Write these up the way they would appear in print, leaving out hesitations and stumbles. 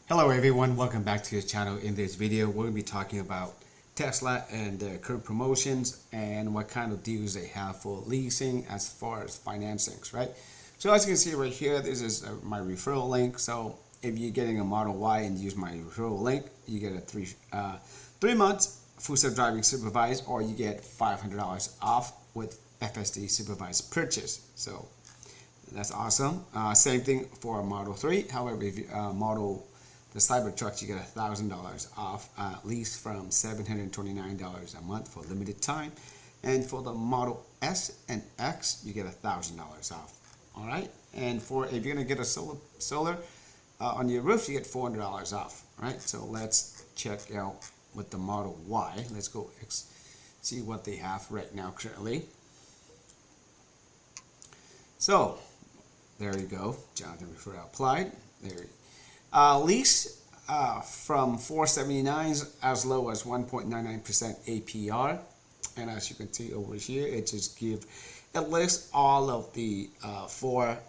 Hello everyone, welcome back to this channel. In this video, we're going to be talking about Tesla and their current promotions and what kind of deals they have for leasing as far as financings, right? So as you can see right here, this is my referral link. So if you're getting a Model Y and use my referral link, you get a three months full self-driving supervised, or you get $500 off with FSD supervised purchase. So that's awesome. Same thing for Model 3. However, if you the Cybertruck, you get $1,000 off, lease from $729 a month for limited time. And for the Model S and X, you get $1,000 off. All right. And if you're gonna get a solar on your roof, you get $400 off. Right. So let's check out with the Model Y. Let's go see what they have right now currently. So there you go. Jonathan Referral applied. There. Lease from $479 as low as 1.99% APR, and as you can see over here, it lists all of the four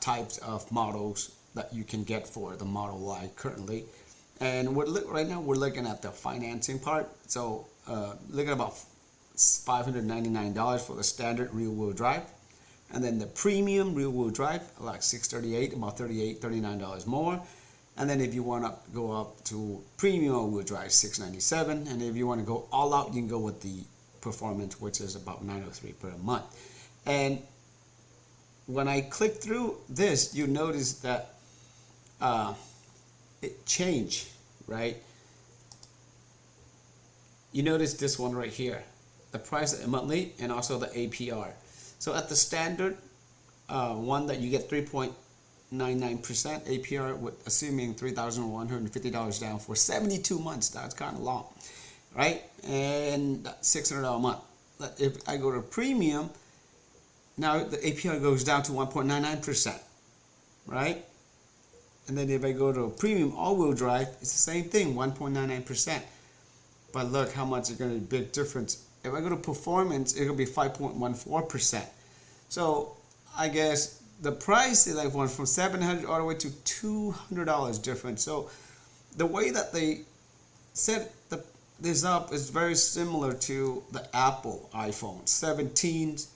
types of models that you can get for the Model Y currently. And right now we're looking at the financing part. So look at about $599 for the standard rear-wheel drive. And then the premium rear-wheel drive, like $638, about $39 more. And then if you want to go up to premium all-wheel drive, $697. And if you want to go all out, you can go with the performance, which is about $903 per month. And when I click through this, you notice that it changed, right? You notice this one right here, the price monthly and also the APR. So at the standard one that you get 3.99% APR with assuming $3,150 down for 72 months. That's kind of long, right? And $600 a month. If I go to premium, now the APR goes down to 1.99%, right? And then if I go to premium all-wheel drive, it's the same thing, 1.99%. But look how much it's going to be a big difference. If I go to performance, it'll be 5.14%. So I guess the price is like went from $700 all the way to $200 difference. So the way that they set this up is very similar to the Apple iPhone 17. This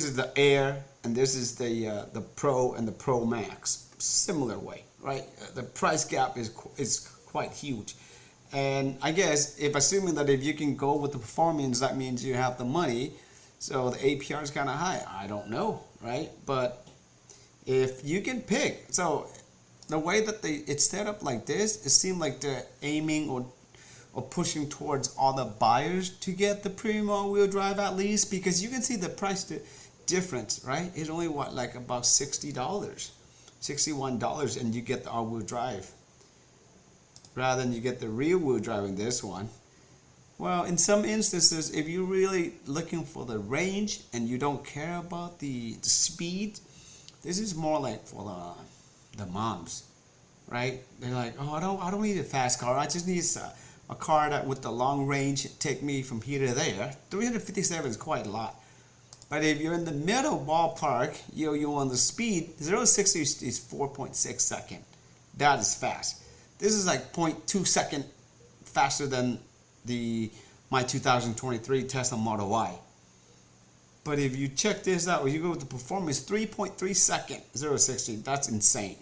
is the Air, and this is the Pro and the Pro Max. Similar way, right? The price gap is quite huge. And I guess assuming that if you can go with the performance, that means you have the money. So the APR is kind of high. I don't know, right? But if you can pick, so the way that it's set up like this, it seemed like they're aiming or pushing towards all the buyers to get the premium all-wheel drive at least, because you can see the price difference, right? It's only like about $60, $61, and you get the all-wheel drive, rather than you get the rear-wheel drive in this one. Well, in some instances, if you're really looking for the range and you don't care about the speed, this is more like for the moms, right? They're like, oh, I don't need a fast car. I just need a car that with the long range take me from here to there. 357 is quite a lot. But if you're in the middle ballpark, you're on the speed, 0 to 60 is 4.6 seconds. That is fast. This is like 0.2 second faster than my 2023 Tesla Model Y. But if you check this out, when you go with the performance, 3.3 second 0 to 60, that's insane,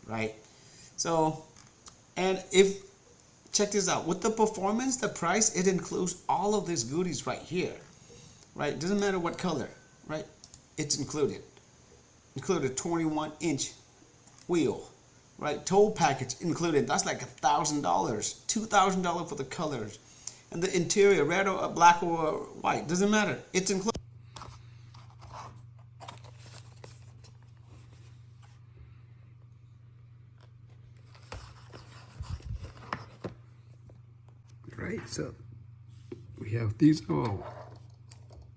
right? So, and check this out, with the performance, the price, it includes all of these goodies right here, right? Doesn't matter what color, right? It's included 21-inch wheel, right? Tow package included. That's like $1,000, $2,000 for the colors, and the interior, red or black or white, doesn't matter. It's included. Right. So we have these. Oh,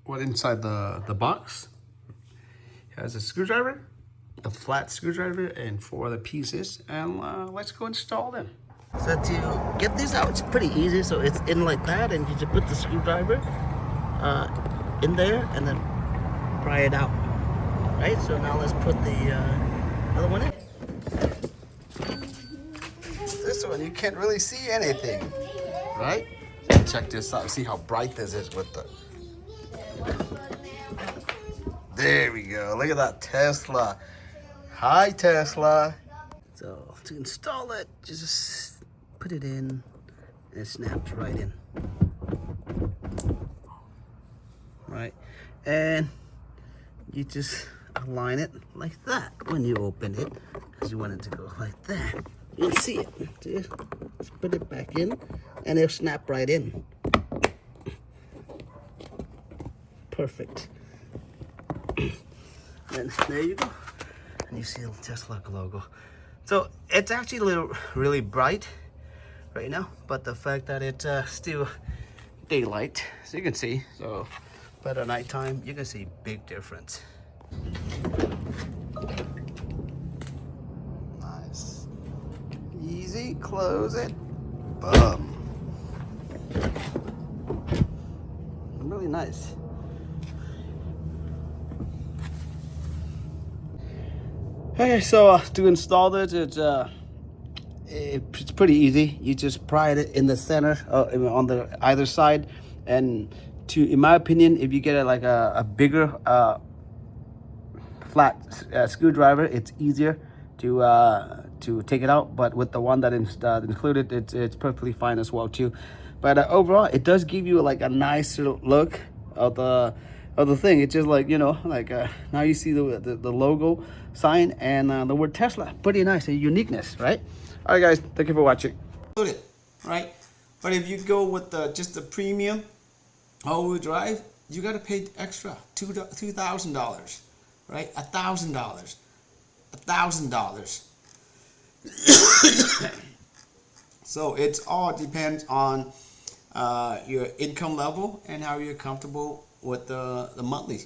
what inside the box? It has a screwdriver, a flat screwdriver, and 4 other pieces, and let's go install them. So to get this out, it's pretty easy. So it's in like that, and you just put the screwdriver in there and then pry it out. Right, so now let's put the other one in. and you can't really see anything, right? Check this out. See how bright this is with the. There we go. Look at that Tesla. Hi, Tesla. So to install it, just put it in, and it snaps right in. Right, and you just align it like that when you open it, because you want it to go like that. You'll see it. Just put it back in, and it'll snap right in. Perfect. And there you go. And you see the Tesla logo. So it's actually a little really bright right now, but the fact that it's still daylight, so you can see. So, but at nighttime, you can see big difference. Nice. Easy. Close it. Boom. Really nice. Okay, so to install it, it's pretty easy. You just pry it in the center, on the either side, and in my opinion, if you get a bigger flat screwdriver, it's easier to take it out. But with the one that is included, it's perfectly fine as well too. But overall, it does give you like a nice look of the thing. It's just like, now you see the logo sign and the word Tesla. Pretty nice, a uniqueness, right? All right, guys, thank you for watching. Right, but if you go with just the premium all-wheel drive, you got to pay extra $2,000, right? $1,000, $1,000. So it's all depends on your income level and how you're comfortable with the monthly,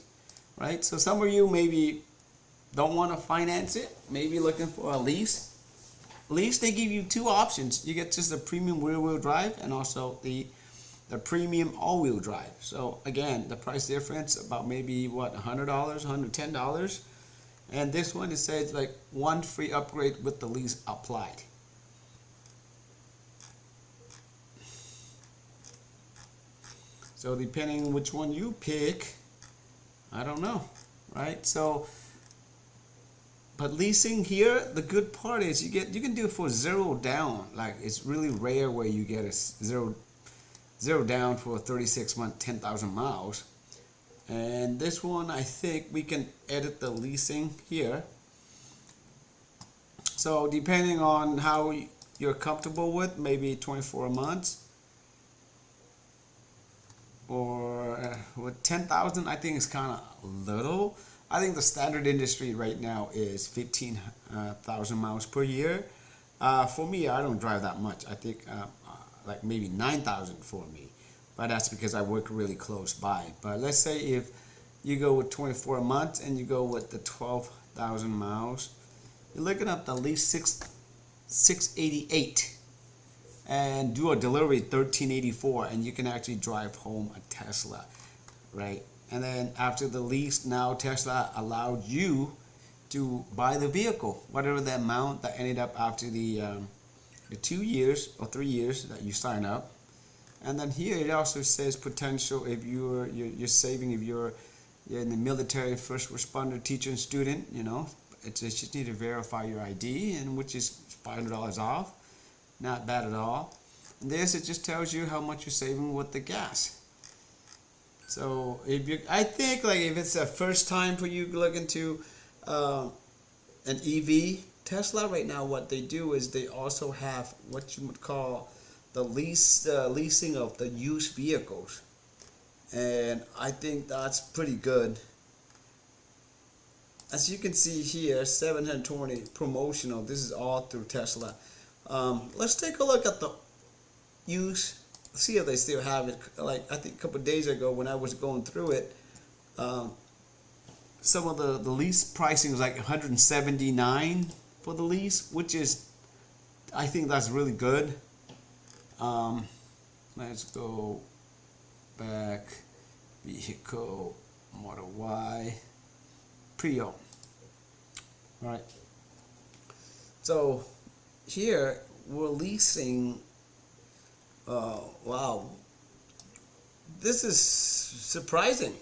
right? So some of you maybe don't want to finance it, maybe looking for a lease. Lease, they give you two options. You get just a premium rear-wheel drive and also the premium all-wheel drive. So again, the price difference about maybe what, $100, $110. And this one, it says like one free upgrade with the lease applied. So depending on which one you pick, I don't know, right? So, but leasing here, the good part is you can do it for zero down. Like it's really rare where you get a zero down for a 36-month, 10,000 miles. And this one, I think we can edit the leasing here. So depending on how you're comfortable with, maybe 24 months. Or with 10,000, I think it's kind of little. I think the standard industry right now is 15,000 miles per year. For me, I don't drive that much. I think like maybe 9,000 for me, but that's because I work really close by. But let's say if you go with 24 months and you go with the 12,000 miles, you're looking at the least $688. And do a delivery $1,384, and you can actually drive home a Tesla, right? And then after the lease, now Tesla allowed you to buy the vehicle, whatever the amount that ended up after the 2 years or 3 years that you sign up. And then here it also says potential if you're saving, if you're in the military, first responder, teacher, and student. It's just need to verify your ID, and which is $500 off. Not bad at all. And this, it just tells you how much you're saving with the gas. So I think like if it's the first time for you looking to an EV, Tesla right now, what they do is they also have what you would call the leasing of the used vehicles. And I think that's pretty good. As you can see here, 720 promotional. This is all through Tesla. Let's take a look at the use. See if they still have it. Like I think a couple of days ago when I was going through it, some of the lease pricing was like $179 for the lease, which is, I think that's really good. Let's go back. Vehicle, Model Y, pre-owned. All right. So here we're leasing. Wow, this is surprising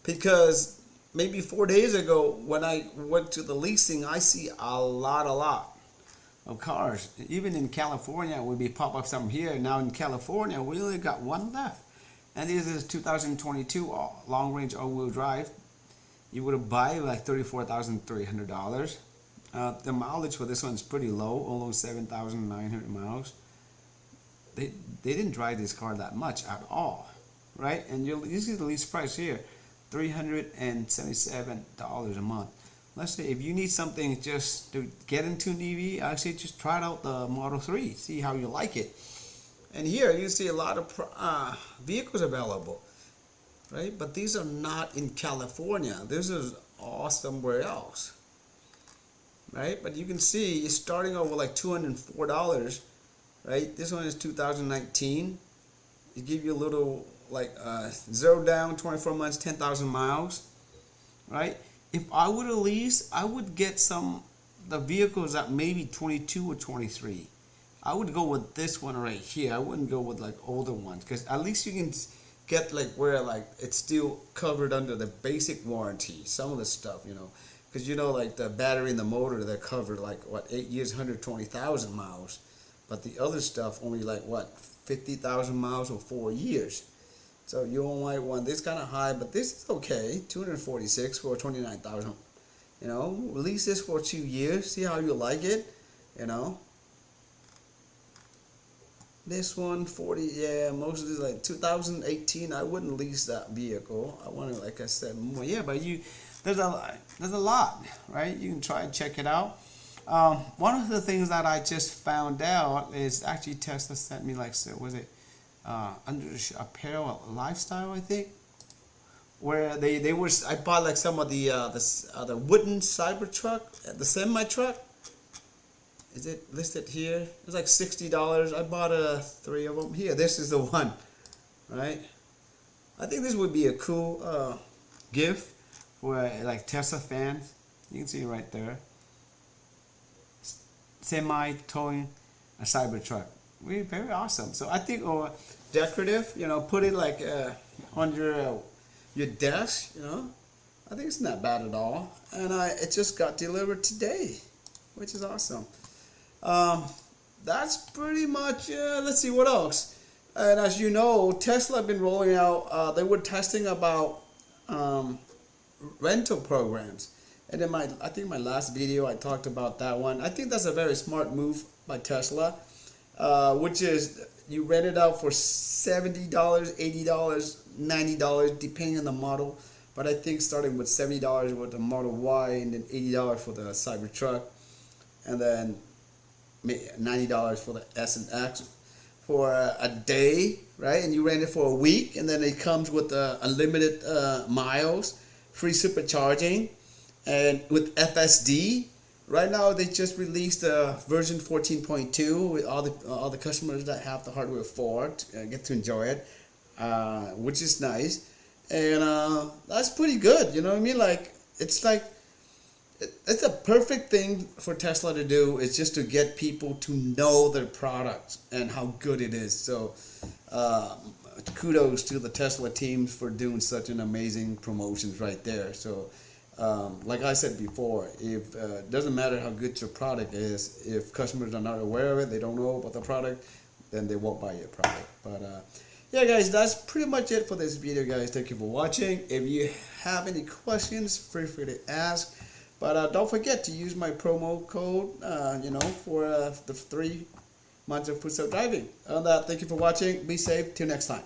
because maybe 4 days ago when I went to the leasing, I see a lot of cars. Even in California, we be pop up some here. Now in California, we only got one left, and this is 2022 long range all-wheel drive. You would buy like $34,300. The mileage for this one is pretty low, almost 7,900 miles. They didn't drive this car that much at all, right? And you see the lease price here, $377 a month. Let's say if you need something just to get into an EV, I say just try out the Model 3, see how you like it. And here you see a lot of vehicles available, right? But these are not in California. This is all somewhere else, right? But you can see it's starting over like $204, right? This one is 2019. It give you a little like 0 down, 24 months, 10,000 miles, right? If I were to lease, I would get the vehicles at maybe 22 or 23. I would go with this one right here. I wouldn't go with like older ones because at least you can get like where like it's still covered under the basic warranty. Some of the stuff, because like the battery and the motor, they're covered like what 8 years, 120,000 miles. But the other stuff only like what 50,000 miles or 4 years. So you don't like one this kind of high, but this is okay. 246 for 29,000. Lease this for 2 years. See how you like it. This one 40. Yeah, most of this like 2018. I wouldn't lease that vehicle. I want to, like I said, more. Yeah, but there's a lot, right? You can try and check it out. One of the things that I just found out is actually Tesla sent me like, was it under apparel lifestyle, I think, where they were. I bought like some of the wooden Cybertruck, the semi truck. Is it listed here? It's like $60. I bought 3 of them. Here, this is the one, right? I think this would be a cool gift for like Tesla fans. You can see it right there. Semi towing a Cybertruck. Very awesome. So I think decorative, put it like on your desk, I think it's not bad at all. And it just got delivered today, which is awesome. That's pretty much, let's see what else. And as you know, Tesla have been rolling out, they were testing about rental programs. And in I think my last video I talked about that one. I think that's a very smart move by Tesla, which is you rent it out for $70, $80, $90, depending on the model. But I think starting with $70 with the Model Y and then $80 for the Cybertruck, and then $90 for the S and X for a day, right? And you rent it for a week, and then it comes with unlimited miles, free supercharging. And with FSD, right now they just released version 14.2 with all the customers that have the hardware for it get to enjoy it, which is nice, and that's pretty good. You know what I mean? Like it's a perfect thing for Tesla to do. It's just to get people to know their product and how good it is. So kudos to the Tesla team for doing such an amazing promotions right there. So. Like I said before, if doesn't matter how good your product is, if customers are not aware of it, they don't know about the product, then they won't buy your product. But yeah, guys, that's pretty much it for this video, guys. Thank you for watching. If you have any questions, feel free to ask. But don't forget to use my promo code, for the 3 months of full self-driving. On that, thank you for watching. Be safe. Till next time.